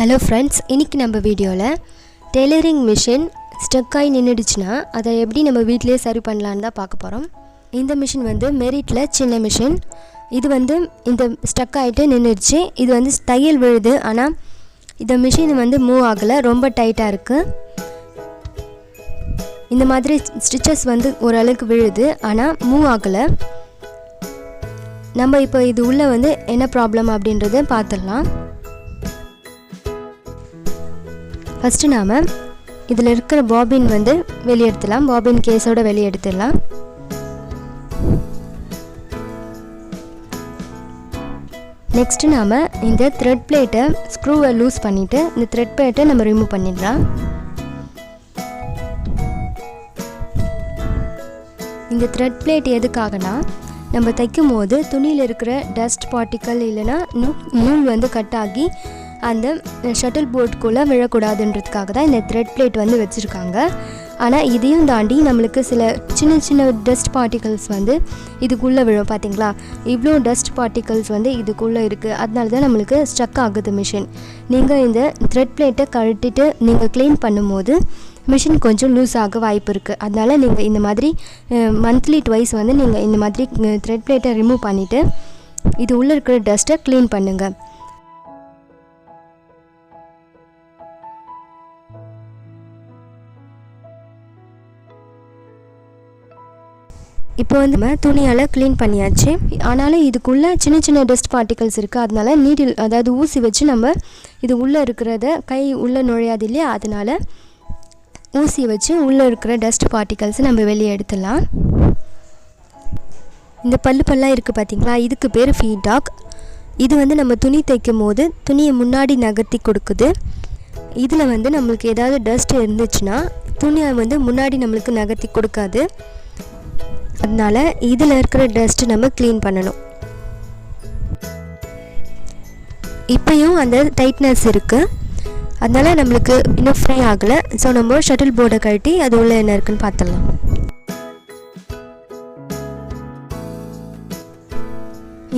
Hello friends, இன்னைக்கு நம்ம வீடியோல டெய்லரிங் மிஷின் ஸ்டக் ஆகி நின்னுடுச்சுனா அதை எப்படி நம்ம வீட்லயே சரி பண்ணலாம்னு தான் பார்க்க போறோம். இந்த மிஷின் வந்து மெரிட்ல சின்ன மிஷின். இது வந்து இந்த ஸ்டக் ஆயிட்டு நின்னுடுச்சு. இது வந்து தையல் விழுது. ஆனா இந்த மிஷின் வந்து மூவ் ஆகல, ரொம்ப டைட்டா இருக்கு. இந்த மாதிரி ஸ்டிச்சஸ் வந்து ஓரளவுக்கு விழுது, ஆனா மூவ் ஆகல. நம்ம இப்போ இது உள்ள வந்து என்ன ப்ராப்ளம் அப்படின்றதை பார்த்துடலாம். ஃபர்ஸ்ட் நாம இதில் இருக்கிற பாபின் வந்து வெளியே எடுத்துடலாம். பாபின் கேஸோட வெளியே எடுத்துடலாம். நெக்ஸ்ட் நாம இந்த த்ரெட் பிளேட்டை ஸ்க்ரூவை லூஸ் பண்ணிட்டு இந்த த்ரெட் பிளேட்டை நம்ம ரிமூவ் பண்ணிடலாம். இந்த த்ரெட் பிளேட் எதுக்காகனா நம்ம தைக்கும் போது துணியில் இருக்கிற டஸ்ட் பார்ட்டிக்கல் இல்லைன்னா நூல் வந்து கட் ஆகி அந்த ஷட்டில் போர்டுக்குள்ளே விழக்கூடாதுன்றதுக்காக தான் இந்த த்ரெட் பிளேட் வந்து வச்சுருக்காங்க. ஆனால் இதையும் தாண்டி நம்மளுக்கு சில சின்ன சின்ன டஸ்ட் பார்ட்டிகல்ஸ் வந்து இதுக்குள்ளே விழும். பார்த்தீங்களா, இவ்வளோ டஸ்ட் பார்ட்டிகல்ஸ் வந்து இதுக்குள்ளே இருக்குது. அதனால தான் நம்மளுக்கு ஸ்டக் ஆகுது மிஷின். நீங்கள் இந்த த்ரெட் பிளேட்டை கழட்டிட்டு நீங்கள் க்ளீன் பண்ணும்போது மிஷின் கொஞ்சம் லூஸ் ஆக வாய்ப்பு இருக்குது. அதனால் நீங்கள் இந்த மாதிரி மந்த்லி ட்வைஸ் வந்து நீங்கள் இந்த மாதிரி த்ரெட் பிளேட்டை ரிமூவ் பண்ணிவிட்டு இது உள்ளே இருக்கிற டஸ்ட்டை க்ளீன் பண்ணுங்கள். இப்போ வந்து நம்ம துணியால் க்ளீன் பண்ணியாச்சு. ஆனாலும் இதுக்குள்ளே சின்ன சின்ன டஸ்ட் பார்ட்டிகல்ஸ் இருக்குது. அதனால நீடில் அதாவது ஊசி வச்சு நம்ம இது உள்ளே இருக்கிறத கை உள்ளே நுழையாது இல்லையா, அதனால் ஊசி வச்சு உள்ளே இருக்கிற டஸ்ட் பார்ட்டிகல்ஸை நம்ம வெளியே எடுத்துடலாம். இந்த பல்லாக இருக்குது பார்த்தீங்களா, இதுக்கு பேர் ஃபீட்பேக். இது வந்து நம்ம துணி தைக்கும் போது துணியை முன்னாடி நகர்த்தி கொடுக்குது. இதில் வந்து நம்மளுக்கு ஏதாவது டஸ்ட் இருந்துச்சுன்னா துணியை வந்து முன்னாடி நம்மளுக்கு நகர்த்தி கொடுக்காது. அதனால் இதில் இருக்கிற டஸ்ட்டு நம்ம க்ளீன் பண்ணணும். இப்போயும் அந்த டைட்னஸ் இருக்குது, அதனால் நம்மளுக்கு இன்னும் ஃப்ரீ ஆகலை. ஸோ நம்ம ஷட்டில் போர்டை கழட்டி அது உள்ள என்ன இருக்குன்னு பார்த்துடலாம்.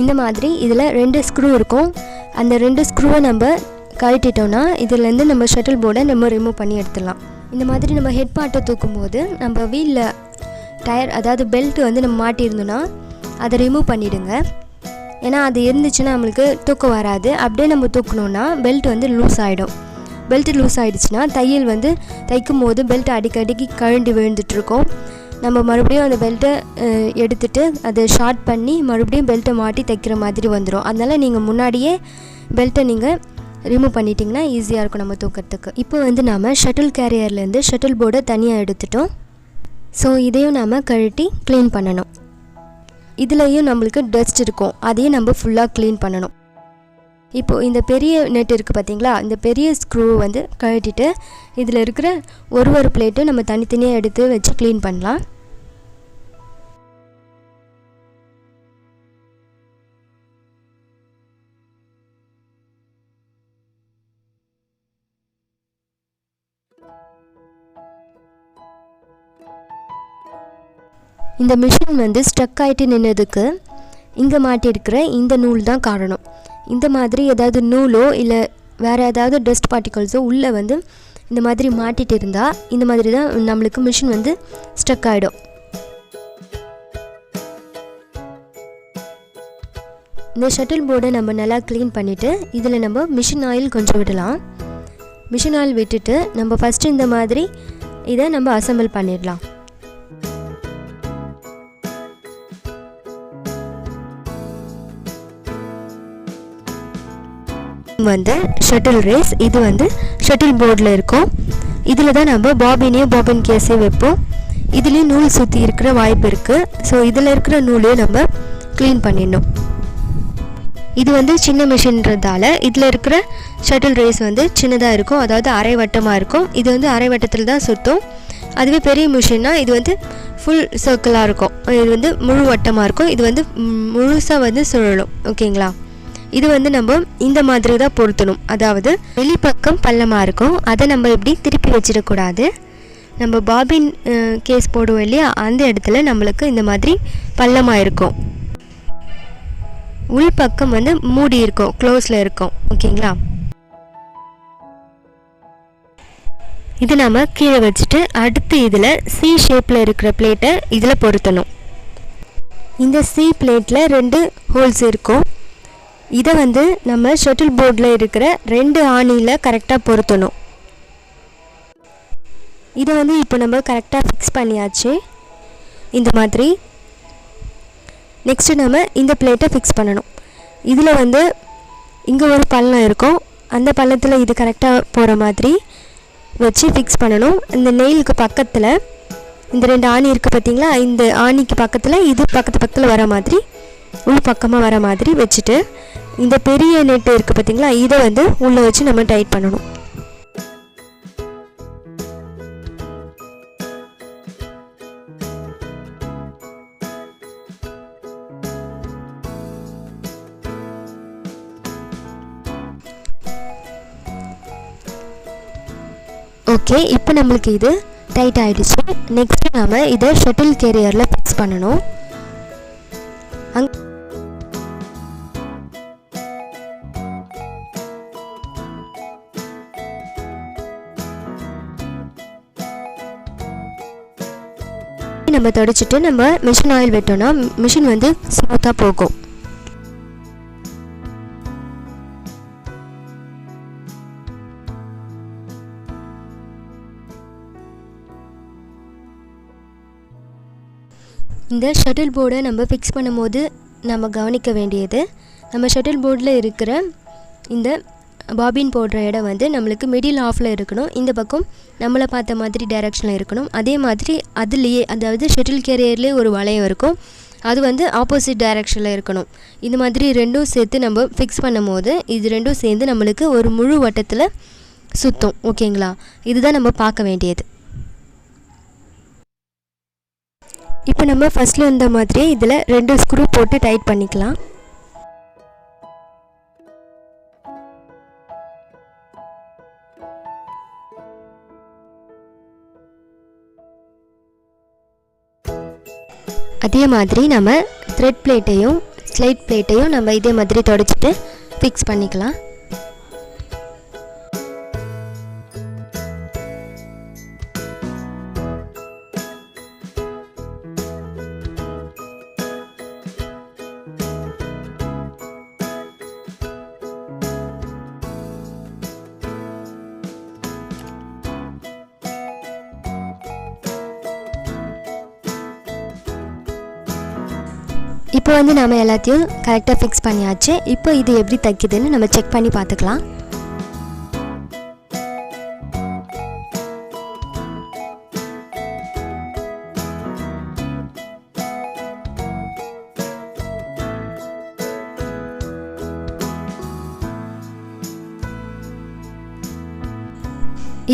இந்த மாதிரி இதில் 2 ஸ்க்ரூ இருக்கும். அந்த 2 ஸ்க்ரூவை நம்ம கழட்டிட்டோன்னா இதிலேருந்து நம்ம ஷட்டில் போர்டை நம்ம ரிமூவ் பண்ணி எடுத்துடலாம். இந்த மாதிரி நம்ம ஹெட் பார்ட்டை தூக்கும் போது நம்ம வீலில் டயர் அதாவது பெல்ட் வந்து நம்ம மாட்டியிருந்தோன்னா அதை ரிமூவ் பண்ணிவிடுங்க. ஏன்னா அது இருந்துச்சுன்னா நம்மளுக்கு தூக்கம் வராது. அப்படியே நம்ம தூக்கணுன்னா பெல்ட் வந்து லூஸ் ஆகிடும். பெல்ட் லூஸ் ஆகிடுச்சுன்னா தையல் வந்து தைக்கும் போது பெல்ட் அடிக்கடிக்கு கழண்டு விழுந்துட்டுருக்கோம். நம்ம மறுபடியும் அந்த பெல்ட்டை எடுத்துகிட்டு அதை ஷார்ட் பண்ணி மறுபடியும் பெல்ட்டை மாட்டி தைக்கிற மாதிரி வந்துடும். அதனால் நீங்கள் முன்னாடியே பெல்ட்டை நீங்கள் ரிமூவ் பண்ணிட்டிங்கன்னா ஈஸியாக இருக்கும் நம்ம தூக்கிறதுக்கு. இப்போ வந்து நாம் ஷட்டில் கேரியர்லேருந்து ஷட்டில் போர்டை தனியாக எடுத்துட்டோம். ஸோ இதையும் நாம் கழட்டி க்ளீன் பண்ணணும். இதுலேயும் நம்மளுக்கு டஸ்ட் இருக்கும், அதையும் நம்ம ஃபுல்லாக க்ளீன் பண்ணணும். இப்போது இந்த பெரிய நெட் இருக்குது பார்த்தீங்களா, இந்த பெரிய ஸ்க்ரூ வந்து கழட்டிட்டு இதில் இருக்கிற ஒரு பிளேட்டும் நம்ம தனித்தனியாக எடுத்து வச்சு க்ளீன் பண்ணலாம். இந்த மிஷின் வந்து ஸ்டக் ஆகிட்டு நின்னதுக்கு இங்கே மாட்டியிருக்கிற இந்த நூல் தான் காரணம். இந்த மாதிரி ஏதாவது நூலோ இல்லை வேறு ஏதாவது டஸ்ட் பார்ட்டிகல்ஸோ உள்ளே வந்து இந்த மாதிரி மாட்டிகிட்டு இருந்தால் இந்த மாதிரி தான் நம்மளுக்கு மிஷின் வந்து ஸ்டக் ஆகிடும். இந்த ஷட்டில் போர்டை நம்ம நல்லா க்ளீன் பண்ணிவிட்டு இதில் நம்ம மிஷின் ஆயில் கொஞ்சம் விடலாம். மிஷின் ஆயில் விட்டுட்டு நம்ம ஃபஸ்ட்டு இந்த மாதிரி இதை நம்ம அசெம்பிள் பண்ணிடலாம். வந்து ஷட்டில் ரேஸ், இது வந்து ஷட்டில் போர்டில் இருக்கும். இதில் தான் நம்ம பாபின் கேஸே வைப்போம். இதுலேயும் நூல் சுற்றி இருக்கிற வாய்ப்பு இருக்குது. ஸோ இதில் இருக்கிற நூலையும் நம்ம க்ளீன் பண்ணிடணும். இது வந்து சின்ன மிஷின்றதால இதில் இருக்கிற ஷட்டில் ரேஸ் வந்து சின்னதாக இருக்கும், அதாவது அரை வட்டமாக இருக்கும். இது வந்து அரை வட்டத்தில் தான் சுற்றும். அதுவே பெரிய மிஷின்னா இது வந்து ஃபுல் சர்க்கிளாக இருக்கும். இது வந்து முழு வட்டமாக இருக்கும். இது வந்து முழுசாக வந்து சுழலும். ஓகேங்களா, இது வந்து நம்ம இந்த மாதிரி தான் பொருத்தணும். அதாவது வெளிப்பக்கம் பள்ளமாக இருக்கும், அதை நம்ம இப்படி திருப்பி வச்சிடக்கூடாது. நம்ம பாபின் கேஸ் போடுவோம் இல்லையா, அந்த இடத்துல நம்மளுக்கு இந்த மாதிரி பள்ளமாக இருக்கும். உள் பக்கம் வந்து மூடி இருக்கும், க்ளோஸில் இருக்கும். ஓகேங்களா, இது நாம் கீழே வச்சுட்டு அடுத்து இதில் சி ஷேப்பில் இருக்கிற பிளேட்டை இதில் பொருத்தணும். இந்த சி பிளேட்டில் 2 ஹோல்ஸ் இருக்கும். இதை வந்து நம்ம ஷட்டில் போர்டில் இருக்கிற 2 ஆணியில் கரெக்டாக பொருத்தணும். இதை வந்து இப்போ நம்ம கரெக்டாக ஃபிக்ஸ் பண்ணியாச்சு. இந்த மாதிரி நெக்ஸ்ட்டு நம்ம இந்த பிளேட்டை ஃபிக்ஸ் பண்ணணும். இதில் வந்து இங்கே ஒரு பள்ளம் இருக்கும். அந்த பள்ளத்தில் இது கரெக்டாக போகிற மாதிரி வச்சு ஃபிக்ஸ் பண்ணணும். இந்த நெயிலுக்கு பக்கத்தில் இந்த 2 ஆணி இருக்குது பார்த்திங்களா, இந்த ஆணிக்கு பக்கத்தில் இது பக்கத்தில் வர மாதிரி உள் பக்கமாக வர மாதிரி வச்சுட்டு இந்த பெரிய நெட்டு இருக்குது பார்த்திங்களா, இதை வந்து உள்ளே வச்சு நம்ம டைட் பண்ணணும். ஓகே, இப்போ நம்மளுக்கு இது டைட் ஆகிடுச்சு. நெக்ஸ்ட்டு நம்ம இதை ஷட்டில் கேரியரில் ஃபிக்ஸ் பண்ணணும். நம்ம தொடச்சிட்டு நம்ம மிஷின் ஆயில் விட்டோம்னா மிஷின் வந்து ஸ்மூத்தாக போகும். இந்த ஷட்டில் போர்டை நம்ம ஃபிக்ஸ் பண்ணும்போது நம்ம கவனிக்க வேண்டியது, நம்ம ஷட்டில் போர்டில் இருக்கிற இந்த பாபின் போடுற இடம் வந்து நம்மளுக்கு மிடில் ஆஃபில் இருக்கணும். இந்த பக்கம் நம்மளை பார்த்த மாதிரி டைரெக்ஷனில் இருக்கணும். அதே மாதிரி அதுலேயே, அதாவது ஷட்டில் கேரியர்லேயே ஒரு வளையம் இருக்கும், அது வந்து ஆப்போசிட் டைரெக்ஷனில் இருக்கணும். இந்த மாதிரி 2ம் சேர்த்து நம்ம ஃபிக்ஸ் பண்ணும் போது இது 2ம் சேர்ந்து நம்மளுக்கு ஒரு முழு வட்டத்தில் சுற்றும். ஓகேங்களா, இதுதான் நம்ம பார்க்க வேண்டியது. இப்போ நம்ம ஃபஸ்ட்டில் இருந்த மாதிரியே இதில் 2 ஸ்க்ரூ போட்டு டைட் பண்ணிக்கலாம். அதே மாதிரி நம்ம த்ரெட் பிளேட்டையும் ஸ்லைட் பிளேட்டையும் நம்ம இதே மாதிரி தொடச்சிட்டு ஃபிக்ஸ் பண்ணிக்கலாம். இப்போ வந்து நம்ம எல்லாத்தையும் கரெக்டாக ஃபிக்ஸ் பண்ணியாச்சு. இப்போ இது எப்படி தைக்குதுன்னு நம்ம செக் பண்ணி பார்த்துக்கலாம்.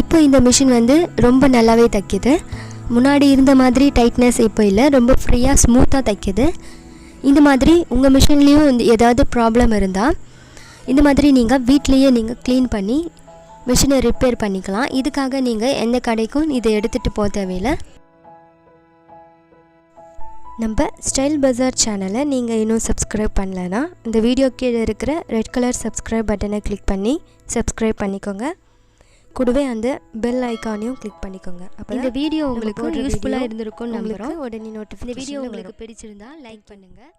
இப்போ இந்த மிஷின் வந்து ரொம்ப நல்லாவே தைக்குது. முன்னாடி இருந்த மாதிரி டைட்னஸ் இப்போ இல்லை, ரொம்ப ஃப்ரீயாக ஸ்மூத்தாக தைக்குது. இந்த மாதிரி உங்கள் மிஷின்லேயும் ஏதாவது ப்ராப்ளம் இருந்தால் இந்த மாதிரி நீங்கள் வீட்லேயே நீங்கள் க்ளீன் பண்ணி மிஷினை ரிப்பேர் பண்ணிக்கலாம். இதுக்காக நீங்கள் எந்த கடைக்கும் இதை எடுத்துகிட்டு போக தேவையில்லை. நம்ம ஸ்டைல் பஜார் சேனலை நீங்கள் இன்னும் சப்ஸ்கிரைப் பண்ணலைன்னா இந்த வீடியோ கீழே இருக்கிற ரெட் கலர் சப்ஸ்கிரைப் பட்டனை கிளிக் பண்ணி சப்ஸ்கிரைப் பண்ணிக்கோங்க. கூடவே அந்த பெல் ஐக்கானையும் கிளிக் பண்ணிக்கோங்க. அப்போ இந்த வீடியோ உங்களுக்கு யூஸ்ஃபுல்லாக இருந்திருக்கும்னு நம்புகிறோம். உடனே நோட்டிஃபிகேஷன். இந்த வீடியோ உங்களுக்கு பிடிச்சிருந்தா லைக் பண்ணுங்கள்.